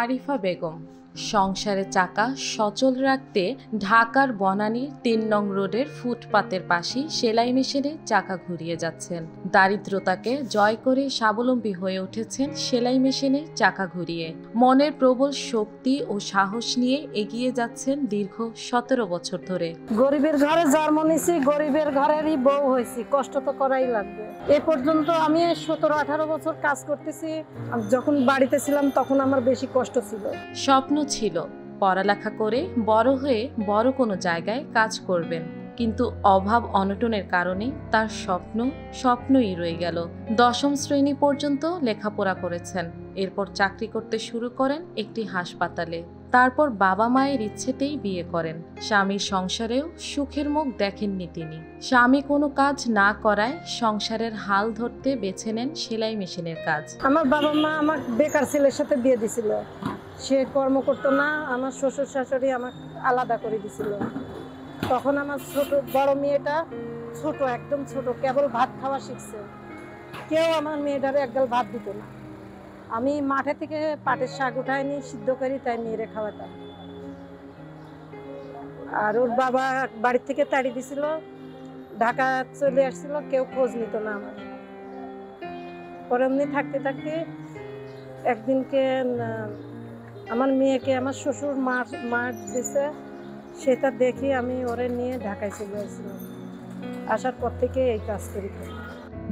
আরিফা বেগম সংসারের চাকা সচল রাখতে ঢাকার বনানীর ৩ নং রোডের ফুটপাতের পাশে সেলাই মেশিনে চাকা ঘুরিয়ে যাচ্ছেন। দারিদ্রতাকে জয় করে স্বাবলম্বী হয়ে উঠেছেন সেলাই মেশিনে চাকা ঘুরিয়ে। মনের প্রবল শক্তি ও সাহস নিয়ে এগিয়ে যাচ্ছেন দীর্ঘ ১৭ বছর ধরে। গরিবের ঘরে জন্ম নিয়েছি, গরিবের ঘরেরই বউ হয়েছি, কষ্ট তো করাই লাগবে। এ পর্যন্ত আমি ১৭-১৮ বছর কাজ করতেছি। যখন বাড়িতে ছিলাম তখন আমার বেশি কষ্ট ছিল। স্বপ্ন ছিল পড়ালেখা করে বড় হয়ে বড় কোনো জায়গায় কাজ করবেন, কিন্তু অভাব অনটনের কারণে তার স্বপ্নই রয়ে গেল। ১০ম শ্রেণী পর্যন্ত লেখাপড়া করেছেন, এরপর চাকরি করতে শুরু করেন একটি হাসপাতালে। তারপর বাবা মায়ের ইচ্ছেতেই বিয়ে করেন। স্বামীর সংসারেও সুখের মুখ দেখেননি তিনি। স্বামী কোনো কাজ না করায় সংসারের হাল ধরতে বেছে নেন সেলাই মেশিনের কাজ। আমার বাবা মা আমার বেকার ছেলের সাথে বিয়ে দিছিল। সে কর্ম করতো না, আমার শ্বশুর শাশুড়ি আমাকে আলাদা করে দিছিল। তখন আমার বড় মেয়েটা একদম ছোট, কেবল ভাত খাওয়া শিখছে। কেউ আমার মেয়েটারে একগাল ভাত দিত না। আমি মাঠে থেকে পাটের শাক উঠাইনি, সিদ্ধ করি, তাই মেয়েরে খাওয়াতাম। আর ওর বাবা বাড়ি থেকে তাড়িয়ে দিছিল, ঢাকা চলে আসছিল, কেউ খোঁজ নিত না আমার। পরে এমনি থাকতে থাকতে একদিনকে আমার মেয়েকে আমার শ্বশুর মার দিছে, সেটা দেখি আমি ওরে নিয়ে ঢাকায় চলে আসছিলাম। আসার পর থেকে এই কাজ করি।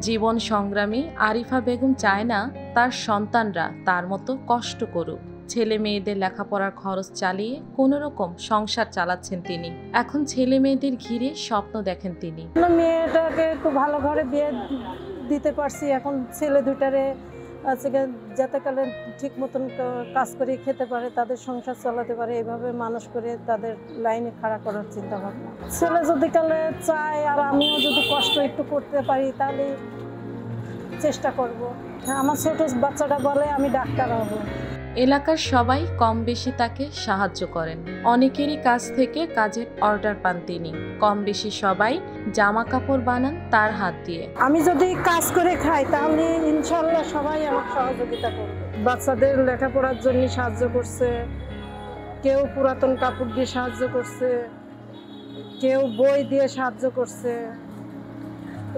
জীবন সংগ্রামী আরিফা বেগম চায় না তার সন্তানরা তার মতো কষ্ট করুক। ছেলে মেয়েদের লেখাপড়ার খরচ চালিয়ে কোনো রকম সংসার চালাচ্ছেন তিনি। এখন ছেলে মেয়েদের ঘিরে স্বপ্ন দেখেন তিনি। মেয়েটাকে একটু ভালো ঘরে বিয়ে দিতে পারছি, এখন ছেলে দুইটারে যাতে কালে ঠিক মতন কাজ করে খেতে পারে, তাদের সংসার চালাতে পারে, এইভাবে মানুষ করে তাদের লাইনে খাড়া করার চিন্তা ভাবনা। ছেলে যদি কালে চায় আর আমিও যদি কষ্ট একটু করতে পারি তাহলে চেষ্টা করব। আমার ছোট বাচ্চাটা বলে আমি ডাক্তার হব। এলাকার সবাই কম বেশি তাকে সাহায্য করেন। অনেকেরই কাছ থেকে কাজের অর্ডার পান তিনি। কম বেশি সবাই জামা কাপড় বানান তার হাত দিয়ে। আমি যদি কাজ করে খাই তাহলে ইনশাল্লাহ সবাই আমাকে সহযোগিতা করবে। বাচ্চাদের লেখাপড়ার জন্য সাহায্য করছে, কেউ পুরাতন কাপড় দিয়ে সাহায্য করছে, কেউ বই দিয়ে সাহায্য করছে।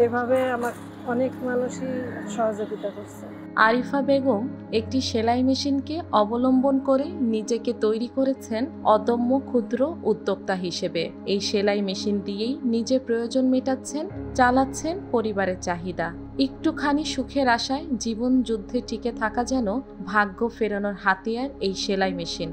এভাবে আমার অনেক মানুষই সহযোগিতা করছে। আরিফা বেগম একটি সেলাই মেশিনকে অবলম্বন করে নিজেকে তৈরি করেছেন অদম্য ক্ষুদ্র উদ্যোক্তা হিসেবে। এই সেলাই মেশিন দিয়েই নিজের প্রয়োজন মেটাচ্ছেন, চালাচ্ছেন পরিবারের চাহিদা। একটুখানি সুখের আশায় জীবন যুদ্ধে টিকে থাকা যেন ভাগ্য ফেরানোর হাতিয়ার এই সেলাই মেশিন।